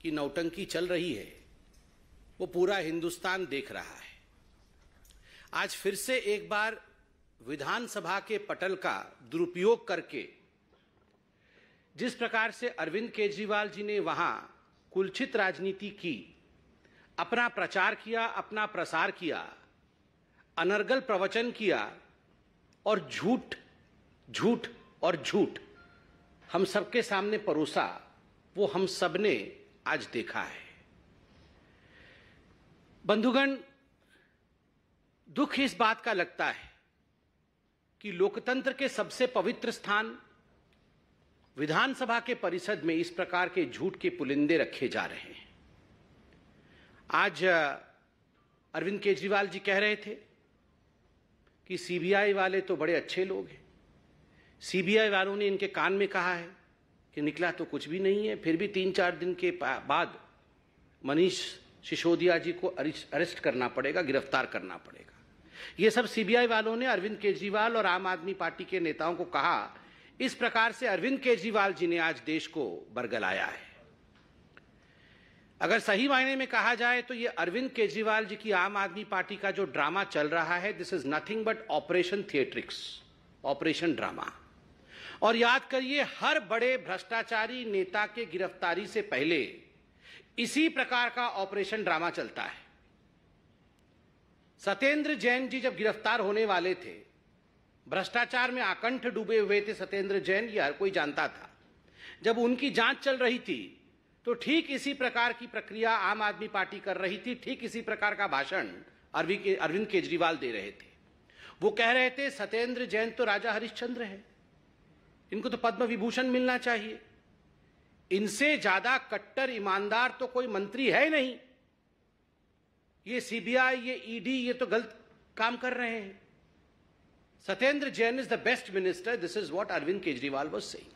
की नौटंकी चल रही है वो पूरा हिंदुस्तान देख रहा है। आज फिर से एक बार विधानसभा के पटल का दुरुपयोग करके जिस प्रकार से अरविंद केजरीवाल जी ने वहां कुलछित राजनीति की, अपना प्रचार किया, अपना प्रसार किया, अनर्गल प्रवचन किया और झूठ झूठ और झूठ हम सबके सामने परोसा, वो हम सबने आज देखा है। बंधुगण, दुख इस बात का लगता है कि लोकतंत्र के सबसे पवित्र स्थान विधानसभा के परिषद में इस प्रकार के झूठ के पुलिंदे रखे जा रहे हैं। आज अरविंद केजरीवाल जी कह रहे थे कि सीबीआई वाले तो बड़े अच्छे लोग हैं। सीबीआई वालों ने इनके कान में कहा है कि निकला तो कुछ भी नहीं है, फिर भी 3-4 दिन के बाद मनीष सिसोदिया जी को अरेस्ट करना पड़ेगा, गिरफ्तार करना पड़ेगा। ये सब सीबीआई वालों ने अरविंद केजरीवाल और आम आदमी पार्टी के नेताओं को कहा। इस प्रकार से अरविंद केजरीवाल जी ने आज देश को बरगलाया है। अगर सही मायने में कहा जाए तो ये अरविंद केजरीवाल जी की आम आदमी पार्टी का जो ड्रामा चल रहा है, this is nothing but operation theatrics, operation drama. और याद करिए, हर बड़े भ्रष्टाचारी नेता के गिरफ्तारी से पहले इसी प्रकार का ऑपरेशन ड्रामा चलता है। सत्येंद्र जैन जी जब गिरफ्तार होने वाले थे, भ्रष्टाचार में आकंठ डूबे हुए थे सत्येंद्र जैन, ये हर कोई जानता था। जब उनकी जांच चल रही थी तो ठीक इसी प्रकार की प्रक्रिया आम आदमी पार्टी कर रही थी, ठीक इसी प्रकार का भाषण अरविंद केजरीवाल दे रहे थे। वो कह रहे थे सत्येंद्र जैन तो राजा हरिश्चंद्र है, इनको तो पद्म विभूषण मिलना चाहिए, इनसे ज्यादा कट्टर ईमानदार तो कोई मंत्री है नहीं। ये सीबीआई, ये ईडी, ये तो गलत काम कर रहे हैं। Satyendra Jain is the best minister, this is what Arvind Kejriwal was saying.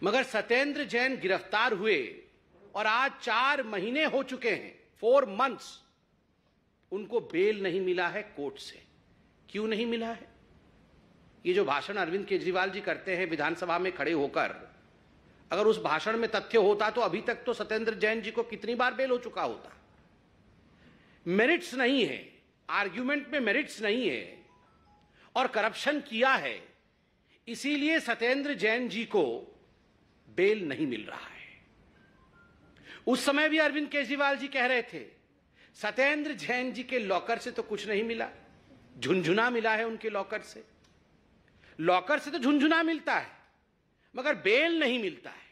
मगर सत्येंद्र जैन गिरफ्तार हुए और आज 4 महीने हो चुके हैं, 4 months, उनको बेल नहीं मिला है कोर्ट से। क्यों नहीं मिला है? ये जो भाषण अरविंद केजरीवाल जी करते हैं विधानसभा में खड़े होकर, अगर उस भाषण में तथ्य होता तो अभी तक तो सत्येंद्र जैन जी को कितनी बार बेल हो चुका होता। मेरिट्स नहीं है, आर्ग्यूमेंट में मेरिट्स नहीं है और करप्शन किया है, इसीलिए सत्येंद्र जैन जी को बेल नहीं मिल रहा है। उस समय भी अरविंद केजरीवाल जी कह रहे थे सत्येंद्र जैन जी के लॉकर से तो कुछ नहीं मिला, झुनझुना मिला है उनके लॉकर से। लॉकर से तो झुनझुना मिलता है मगर बेल नहीं मिलता है।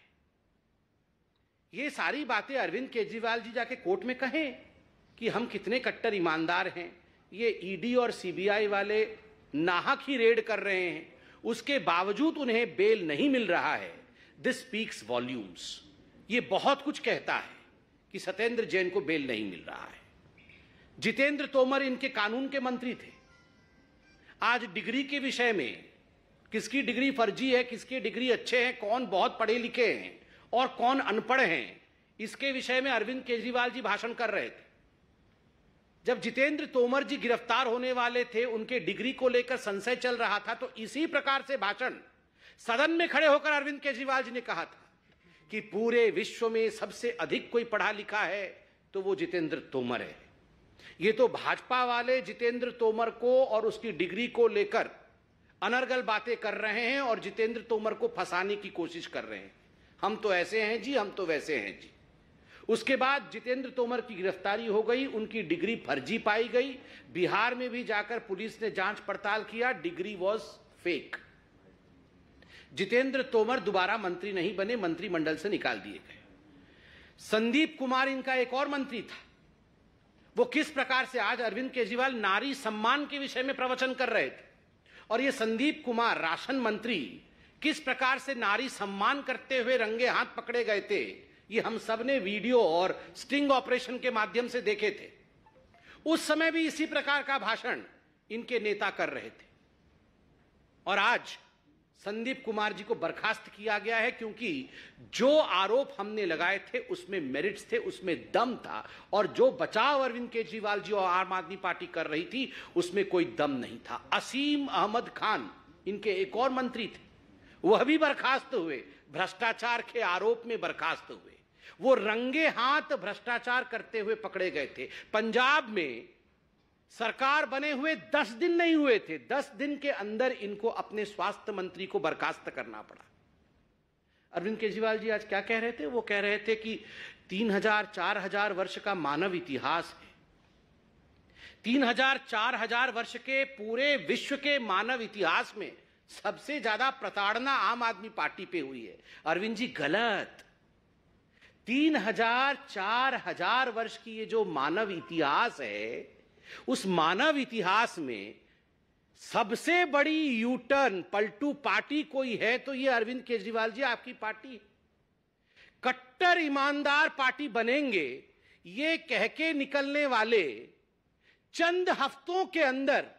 ये सारी बातें अरविंद केजरीवाल जी जाके कोर्ट में कहें कि हम कितने कट्टर ईमानदार हैं, ये ईडी और सीबीआई वाले नाहक ही रेड कर रहे हैं, उसके बावजूद उन्हें बेल नहीं मिल रहा है। This speaks volumes. ये बहुत कुछ कहता है कि सत्येंद्र जैन को बेल नहीं मिल रहा है। जितेंद्र तोमर इनके कानून के मंत्री थे। आज डिग्री के विषय में किसकी डिग्री फर्जी है, किसकी डिग्री अच्छे हैं, कौन बहुत पढ़े लिखे हैं और कौन अनपढ़ हैं, इसके विषय में अरविंद केजरीवाल जी भाषण कर रहे थे। जब जितेंद्र तोमर जी गिरफ्तार होने वाले थे, उनके डिग्री को लेकर संशय चल रहा था, तो इसी प्रकार से भाषण सदन में खड़े होकर अरविंद केजरीवाल जी ने कहा था कि पूरे विश्व में सबसे अधिक कोई पढ़ा लिखा है तो वो जितेंद्र तोमर है। ये तो भाजपा वाले जितेंद्र तोमर को और उसकी डिग्री को लेकर अनर्गल बातें कर रहे हैं और जितेंद्र तोमर को फंसाने की कोशिश कर रहे हैं। हम तो ऐसे हैं जी, हम तो वैसे हैं जी। उसके बाद जितेंद्र तोमर की गिरफ्तारी हो गई, उनकी डिग्री फर्जी पाई गई। बिहार में भी जाकर पुलिस ने जांच पड़ताल किया, degree was fake. Jitendra Tomar दोबारा मंत्री नहीं बने, मंत्रिमंडल से निकाल दिए गए। संदीप कुमार इनका एक और मंत्री था। वो किस प्रकार से आज अरविंद केजरीवाल नारी सम्मान के विषय में प्रवचन कर रहे थे और ये संदीप कुमार राशन मंत्री किस प्रकार से नारी सम्मान करते हुए रंगे हाथ पकड़े गए थे, ये हम सब ने वीडियो और स्टिंग ऑपरेशन के माध्यम से देखे थे। उस समय भी इसी प्रकार का भाषण इनके नेता कर रहे थे और आज संदीप कुमार जी को बर्खास्त किया गया है क्योंकि जो आरोप हमने लगाए थे उसमें मेरिट्स थे, उसमें दम था, और जो बचाव अरविंद केजरीवाल जी और आम आदमी पार्टी कर रही थी उसमें कोई दम नहीं था। असीम अहमद खान इनके एक और मंत्री थे, वह भी बर्खास्त हुए, भ्रष्टाचार के आरोप में बर्खास्त हुए। वो रंगे हाथ भ्रष्टाचार करते हुए पकड़े गए थे। पंजाब में सरकार बने हुए 10 दिन नहीं हुए थे, 10 दिन के अंदर इनको अपने स्वास्थ्य मंत्री को बर्खास्त करना पड़ा। अरविंद केजरीवाल जी आज क्या कह रहे थे? वो कह रहे थे कि 3000-4000 वर्ष का मानव इतिहास है, 3000-4000 वर्ष के पूरे विश्व के मानव इतिहास में सबसे ज्यादा प्रताड़ना आम आदमी पार्टी पे हुई है। अरविंद जी गलत। 3000-4000 वर्ष की ये जो मानव इतिहास है, उस मानव इतिहास में सबसे बड़ी यूटर्न पलटू पार्टी कोई है तो ये अरविंद केजरीवाल जी आपकी पार्टी है। कट्टर ईमानदार पार्टी बनेंगे ये कह के निकलने वाले चंद हफ्तों के अंदर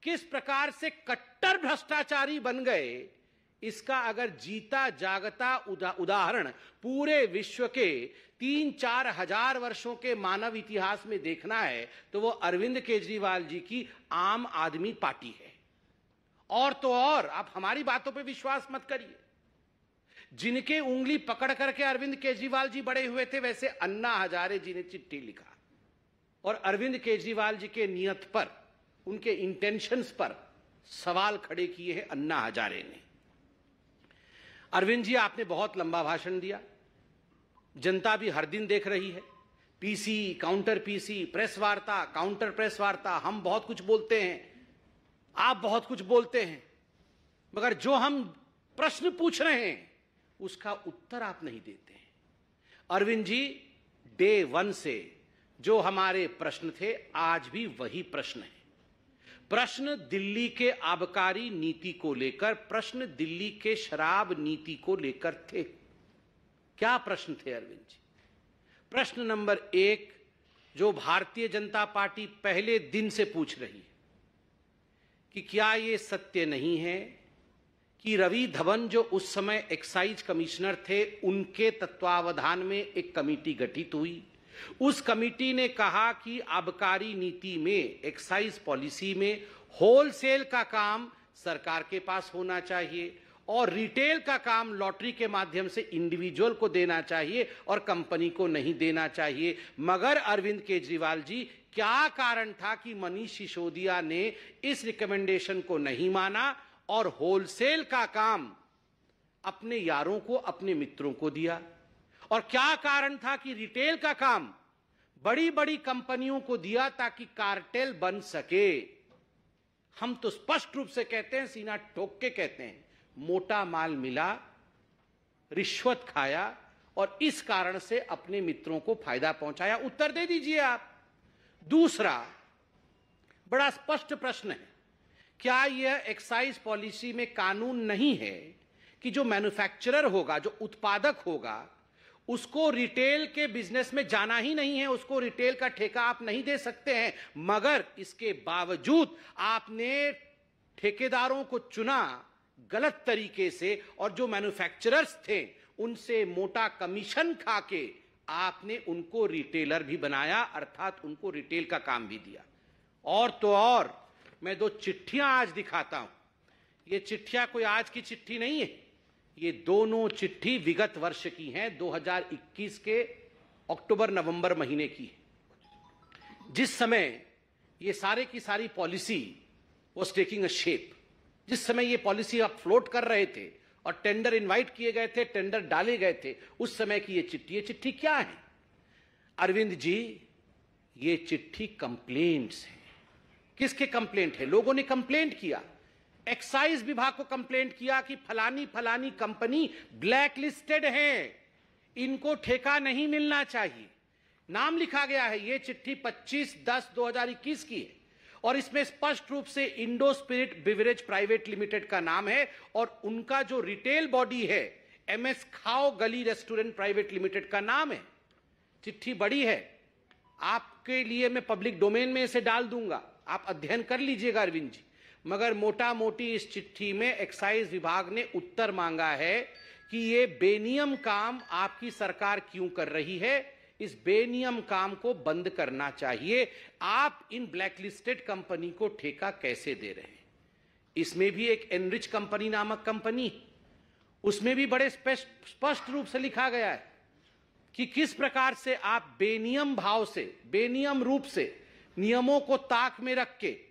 किस प्रकार से कट्टर भ्रष्टाचारी बन गए, इसका अगर जीता जागता उदाहरण पूरे विश्व के 3-4 हजार वर्षों के मानव इतिहास में देखना है तो वो अरविंद केजरीवाल जी की आम आदमी पार्टी है। और तो और आप हमारी बातों पे विश्वास मत करिए। जिनके उंगली पकड़ करके अरविंद केजरीवाल जी बड़े हुए थे, वैसे अन्ना हजारे जी ने चिट्ठी लिखा और अरविंद केजरीवाल जी के नियत पर, उनके इंटेंशंस पर सवाल खड़े किए हैं अन्ना हजारे ने। अरविंद जी आपने बहुत लंबा भाषण दिया, जनता भी हर दिन देख रही है। पीसी, काउंटर पीसी, प्रेस वार्ता, काउंटर प्रेस वार्ता, हम बहुत कुछ बोलते हैं, आप बहुत कुछ बोलते हैं, मगर जो हम प्रश्न पूछ रहे हैं उसका उत्तर आप नहीं देते हैं। अरविंद जी डे 1 से जो हमारे प्रश्न थे आज भी वही प्रश्न है। प्रश्न दिल्ली के आबकारी नीति को लेकर, प्रश्न दिल्ली के शराब नीति को लेकर थे। क्या प्रश्न थे अरविंद जी? प्रश्न नंबर 1 जो भारतीय जनता पार्टी पहले दिन से पूछ रही है कि क्या यह सत्य नहीं है कि रवि धवन जो उस समय एक्साइज कमिश्नर थे, उनके तत्वावधान में एक कमेटी गठित हुई। उस कमेटी ने कहा कि आबकारी नीति में, एक्साइज पॉलिसी में होलसेल का काम सरकार के पास होना चाहिए और रिटेल का काम लॉटरी के माध्यम से इंडिविजुअल को देना चाहिए और कंपनी को नहीं देना चाहिए। मगर अरविंद केजरीवाल जी, क्या कारण था कि मनीष सिसोदिया ने इस रिकमेंडेशन को नहीं माना और होलसेल का काम अपने यारों को, अपने मित्रों को दिया? और क्या कारण था कि रिटेल का काम बड़ी बड़ी कंपनियों को दिया ताकि कार्टेल बन सके? हम तो स्पष्ट रूप से कहते हैं, सीना ठोक के कहते हैं, मोटा माल मिला, रिश्वत खाया और इस कारण से अपने मित्रों को फायदा पहुंचाया। उत्तर दे दीजिए आप। दूसरा बड़ा स्पष्ट प्रश्न है, क्या यह एक्साइज पॉलिसी में कानून नहीं है कि जो मैन्युफैक्चरर होगा, जो उत्पादक होगा, उसको रिटेल के बिजनेस में जाना ही नहीं है, उसको रिटेल का ठेका आप नहीं दे सकते हैं, मगर इसके बावजूद आपने ठेकेदारों को चुना गलत तरीके से और जो मैन्युफैक्चरर्स थे उनसे मोटा कमीशन खाके आपने उनको रिटेलर भी बनाया, अर्थात उनको रिटेल का काम भी दिया। और तो और मैं 2 चिट्ठियां आज दिखाता हूं। ये चिट्ठियां कोई आज की चिट्ठी नहीं है, ये दोनों चिट्ठी विगत वर्ष की हैं, 2021 के अक्टूबर-नवंबर महीने की है, जिस समय ये सारे की सारी policy was taking a shape, जिस समय ये पॉलिसी आप फ्लोट कर रहे थे और टेंडर इनवाइट किए गए थे, टेंडर डाले गए थे, उस समय की ये चिट्ठी क्या है अरविंद जी? ये चिट्ठी कंप्लेंट्स है। किसके कंप्लेंट है? लोगों ने कंप्लेंट किया, एक्साइज विभाग को कंप्लेंट किया कि फलानी फलानी कंपनी ब्लैक लिस्टेड है, इनको ठेका नहीं मिलना चाहिए। नाम लिखा गया है। यह चिट्ठी 25/10/2021 की है और इसमें स्पष्ट रूप से Indo spirit beverage private limited का नाम है और उनका जो रिटेल बॉडी है MS खाओ गली रेस्टोरेंट प्राइवेट लिमिटेड का नाम है। चिट्ठी बड़ी है, आपके लिए मैं पब्लिक डोमेन में इसे डाल दूंगा, आप अध्ययन कर लीजिएगा अरविंद जी। मगर मोटा मोटी इस चिट्ठी में एक्साइज विभाग ने उत्तर मांगा है कि ये बेनियम काम आपकी सरकार क्यों कर रही है, इस बेनियम काम को बंद करना चाहिए। आप इन ब्लैकलिस्टेड कंपनी को ठेका कैसे दे रहे हैं? इसमें भी एक एनरिच कंपनी नामक कंपनी, उसमें भी बड़े स्पष्ट रूप से लिखा गया है कि किस प्रकार से आप बेनियम भाव से, बेनियम रूप से नियमों को ताक में रख के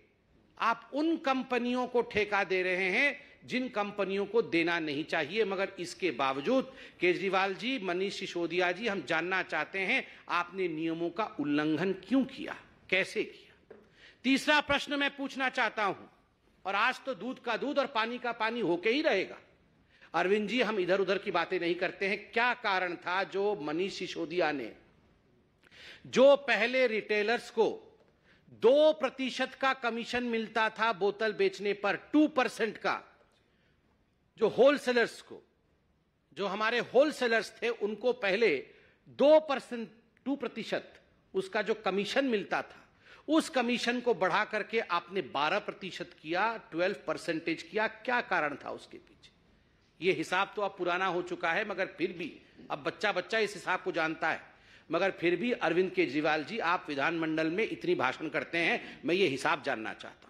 आप उन कंपनियों को ठेका दे रहे हैं जिन कंपनियों को देना नहीं चाहिए। मगर इसके बावजूद केजरीवाल जी, मनीष सिसोदिया जी, हम जानना चाहते हैं आपने नियमों का उल्लंघन क्यों किया, कैसे किया। तीसरा प्रश्न मैं पूछना चाहता हूं, और आज तो दूध का दूध और पानी का पानी होके ही रहेगा। अरविंद जी, हम इधर उधर की बातें नहीं करते हैं। क्या कारण था जो मनीष सिसोदिया ने, जो पहले रिटेलर्स को 2% का कमीशन मिलता था बोतल बेचने पर, 2% का, जो होलसेलर्स को, जो हमारे होलसेलर्स थे उनको पहले 2% उसका जो कमीशन मिलता था, उस कमीशन को बढ़ा करके आपने 12% किया, 12% किया। क्या कारण था उसके पीछे? ये हिसाब तो अब पुराना हो चुका है, मगर फिर भी अब बच्चा बच्चा इस हिसाब को जानता है। मगर फिर भी अरविंद केजरीवाल जी, आप विधानमंडल में इतनी भाषण करते हैं, मैं ये हिसाब जानना चाहता हूं।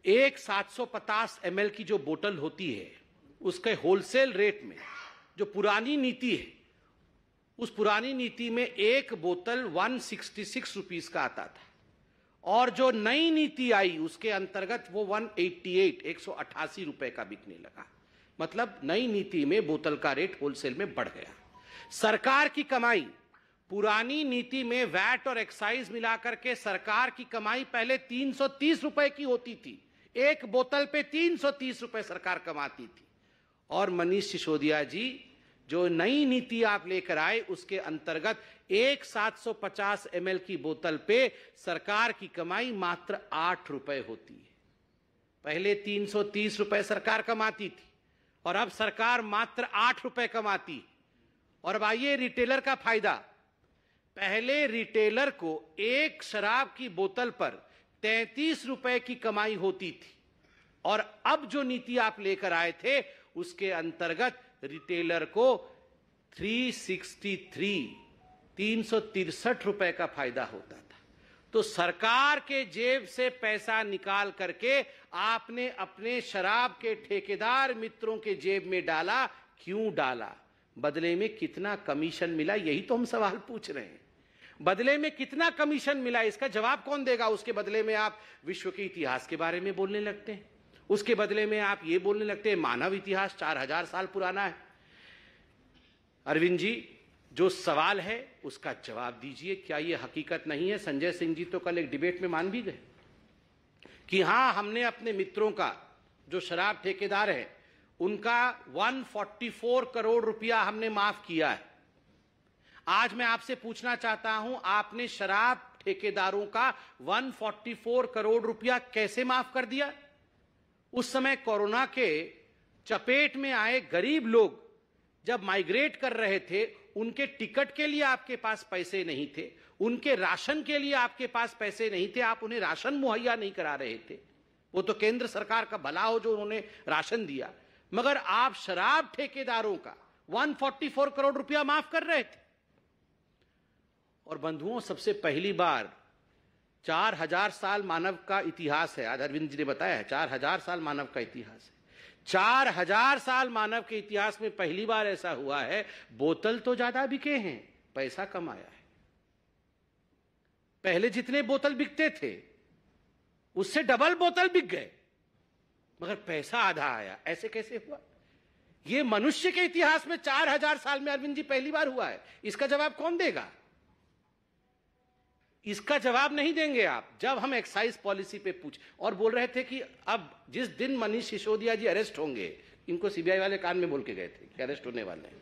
एक 750 ml की जो बोतल होती है, उसके होलसेल रेट में जो पुरानी नीति है, उस पुरानी नीति में एक बोतल 166 रुपीस का आता था, और जो नई नीति आई उसके अंतर्गत वो 188 रुपए का बिकने लगा। मतलब नई नीति में बोतल का रेट होलसेल में बढ़ गया। सरकार की कमाई, पुरानी नीति में वैट और एक्साइज मिलाकर के सरकार की कमाई पहले 330 रुपए की होती थी, एक बोतल पे 330 रुपए सरकार कमाती थी। और मनीष सिसोदिया जी, जो नई नीति आप लेकर आए उसके अंतर्गत एक 750 ml की बोतल पे सरकार की कमाई मात्र 8 रुपए होती है। पहले 330 रुपए सरकार कमाती थी और अब सरकार मात्र 8 रुपए कमाती। और अब आइए रिटेलर का फायदा। पहले रिटेलर को एक शराब की बोतल पर 33 रुपए की कमाई होती थी, और अब जो नीति आप लेकर आए थे उसके अंतर्गत रिटेलर को 363 रुपए का फायदा होता था। तो सरकार के जेब से पैसा निकाल करके आपने अपने शराब के ठेकेदार मित्रों के जेब में डाला। क्यों डाला? बदले में कितना कमीशन मिला, यही तो हम सवाल पूछ रहे हैं। बदले में कितना कमीशन मिला, इसका जवाब कौन देगा? उसके बदले में आप विश्व के इतिहास के बारे में बोलने लगते हैं, उसके बदले में आप ये बोलने लगते हैं मानव इतिहास 4000 साल पुराना है। अरविंद जी, जो सवाल है उसका जवाब दीजिए। क्या ये हकीकत नहीं है? संजय सिंह जी तो कल एक डिबेट में मान भी गए कि हां, हमने अपने मित्रों का, जो शराब ठेकेदार है, उनका 144 करोड़ रुपया हमने माफ किया है। आज मैं आपसे पूछना चाहता हूं, आपने शराब ठेकेदारों का 144 करोड़ रुपया कैसे माफ कर दिया? उस समय कोरोना के चपेट में आए गरीब लोग जब माइग्रेट कर रहे थे, उनके टिकट के लिए आपके पास पैसे नहीं थे, उनके राशन के लिए आपके पास पैसे नहीं थे, आप उन्हें राशन मुहैया नहीं करा रहे थे। वो तो केंद्र सरकार का भला हो जो उन्होंने राशन दिया, मगर आप शराब ठेकेदारों का 144 करोड़ रुपया माफ कर रहे थे। और बंधुओं, सबसे पहली बार 4000 साल मानव का इतिहास है, आज अरविंद जी ने बताया है 4000 साल मानव का इतिहास है। 4000 साल मानव के इतिहास में पहली बार ऐसा हुआ है, बोतल तो ज्यादा बिके हैं, पैसा कम आया है। पहले जितने बोतल बिकते थे उससे डबल बोतल बिक गए, मगर पैसा आधा आया। ऐसे कैसे हुआ? यह मनुष्य के इतिहास में 4000 साल में अरविंद जी पहली बार हुआ है। इसका जवाब कौन देगा? इसका जवाब नहीं देंगे आप। जब हम एक्साइज पॉलिसी पे पूछ और बोल रहे थे कि अब जिस दिन मनीष सिसोदिया जी अरेस्ट होंगे, इनको सीबीआई वाले कान में बोल के गए थे कि अरेस्ट होने वाले हैं,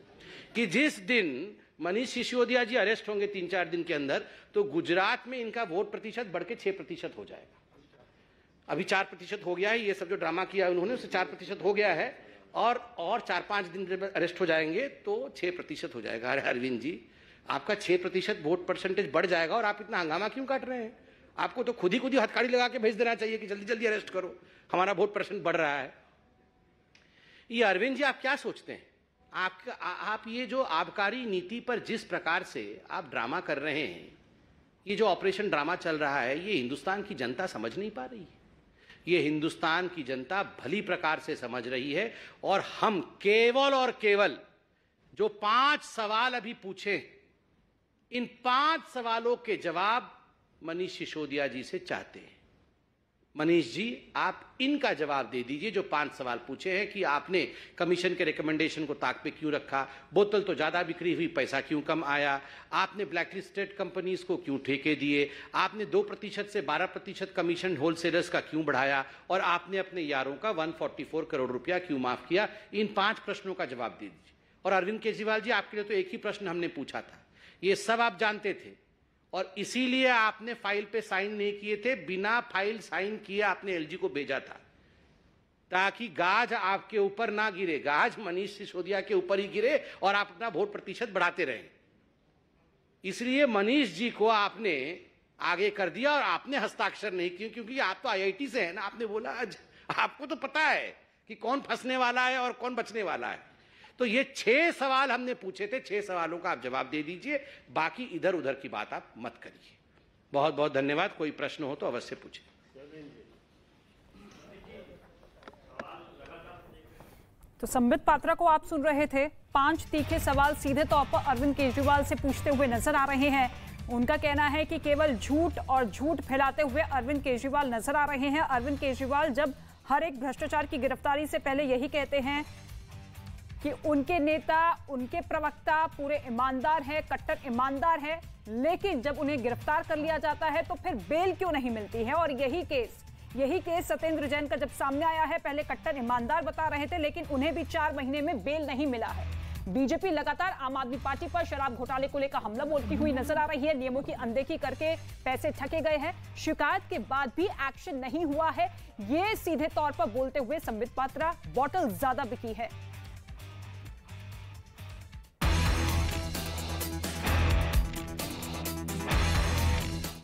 कि जिस दिन मनीष सिसोदिया जी अरेस्ट होंगे 3-4 दिन के अंदर, तो गुजरात में इनका वोट प्रतिशत बढ़ के 6% हो जाएगा। अभी 4% हो गया है। ये सब जो ड्रामा किया उन्होंने, उससे 4% हो गया है, और 4-5 दिन जब अरेस्ट हो जाएंगे तो 6% हो जाएगा। अरे अरविंद जी, आपका 6% वोट परसेंटेज बढ़ जाएगा और आप इतना हंगामा क्यों काट रहे हैं? आपको तो खुद ही हथकड़ी लगा के भेज देना चाहिए कि जल्दी जल्दी अरेस्ट करो, हमारा वोट परसेंट बढ़ रहा है। ये अरविंद जी, आप क्या सोचते हैं? आप ये जो आबकारी नीति पर जिस प्रकार से आप ड्रामा कर रहे हैं, ये जो ऑपरेशन ड्रामा चल रहा है, ये हिंदुस्तान की जनता समझ नहीं पा रही है। ये हिंदुस्तान की जनता भली प्रकार से समझ रही है, और हम केवल और केवल जो 5 सवाल अभी पूछे, इन 5 सवालों के जवाब मनीष सिसोदिया जी से चाहते हैं। मनीष जी, आप इनका जवाब दे दीजिए जो 5 सवाल पूछे हैं कि आपने कमीशन के रिकमेंडेशन को ताक पे क्यों रखा, बोतल तो ज्यादा बिक्री हुई, पैसा क्यों कम आया, आपने ब्लैकलिस्टेड कंपनीज को क्यों ठेके दिए, आपने 2% से 12% कमीशन होलसेलर्स का क्यों बढ़ाया, और आपने अपने यारों का 144 करोड़ रुपया क्यों माफ किया। इन 5 प्रश्नों का जवाब दे दीजिए। और अरविंद केजरीवाल जी, आपके लिए तो एक ही प्रश्न हमने पूछा था, ये सब आप जानते थे और इसीलिए आपने फाइल पे साइन नहीं किए थे। बिना फाइल साइन किए आपने एलजी को भेजा था ताकि गाज आपके ऊपर ना गिरे, गाज मनीष सिसोदिया के ऊपर ही गिरे और आप अपना वोट प्रतिशत बढ़ाते रहे। इसलिए मनीष जी को आपने आगे कर दिया और आपने हस्ताक्षर नहीं किए, क्योंकि आप तो आईआईटी से हैं ना। आपने बोला आज आपको तो पता है कि कौन फंसने वाला है और कौन बचने वाला है। तो ये 6 सवाल हमने पूछे थे, 6 सवालों का आप जवाब दे दीजिए, बाकी इधर उधर की बात आप मत करिए। बहुत बहुत धन्यवाद। कोई प्रश्न हो तो अवश्य पूछें। तो संबित पात्रा को आप सुन रहे थे। 5 तीखे सवाल सीधे तौर पर अरविंद केजरीवाल से पूछते हुए नजर आ रहे हैं। उनका कहना है कि केवल झूठ और झूठ फैलाते हुए अरविंद केजरीवाल नजर आ रहे हैं। अरविंद केजरीवाल जब हर एक भ्रष्टाचार की गिरफ्तारी से पहले यही कहते हैं कि उनके नेता, उनके प्रवक्ता पूरे ईमानदार हैं, कट्टर ईमानदार हैं, लेकिन जब उन्हें गिरफ्तार कर लिया जाता है तो फिर बेल क्यों नहीं मिलती है। और यही केस सत्येंद्र जैन का जब सामने आया है, पहले कट्टर ईमानदार बता रहे थे, लेकिन उन्हें भी 4 महीने में बेल नहीं मिला है। बीजेपी लगातार आम आदमी पार्टी पर शराब घोटाले को लेकर हमला बोलती हुई नजर आ रही है। नियमों की अनदेखी करके पैसे ठगे गए हैं, शिकायत के बाद भी एक्शन नहीं हुआ है, ये सीधे तौर पर बोलते हुए संबित पात्रा। बॉटल ज्यादा बिकी है।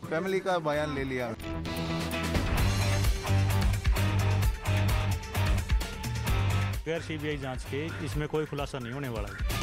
फैमिली का बयान ले लिया। गैर सीबीआई जांच के इसमें कोई खुलासा नहीं होने वाला है।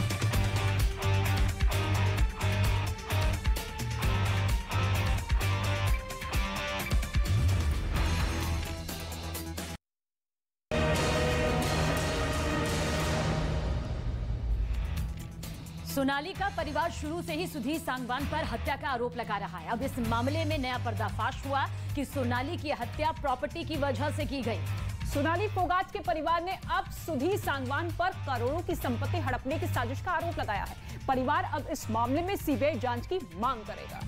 सोनाली का परिवार शुरू से ही सुधीर सांगवान पर हत्या का आरोप लगा रहा है। अब इस मामले में नया पर्दाफाश हुआ कि सोनाली की हत्या प्रॉपर्टी की वजह से की गई। सोनाली फोगाट के परिवार ने अब सुधीर सांगवान पर करोड़ों की संपत्ति हड़पने की साजिश का आरोप लगाया है। परिवार अब इस मामले में सीबीआई जांच की मांग करेगा।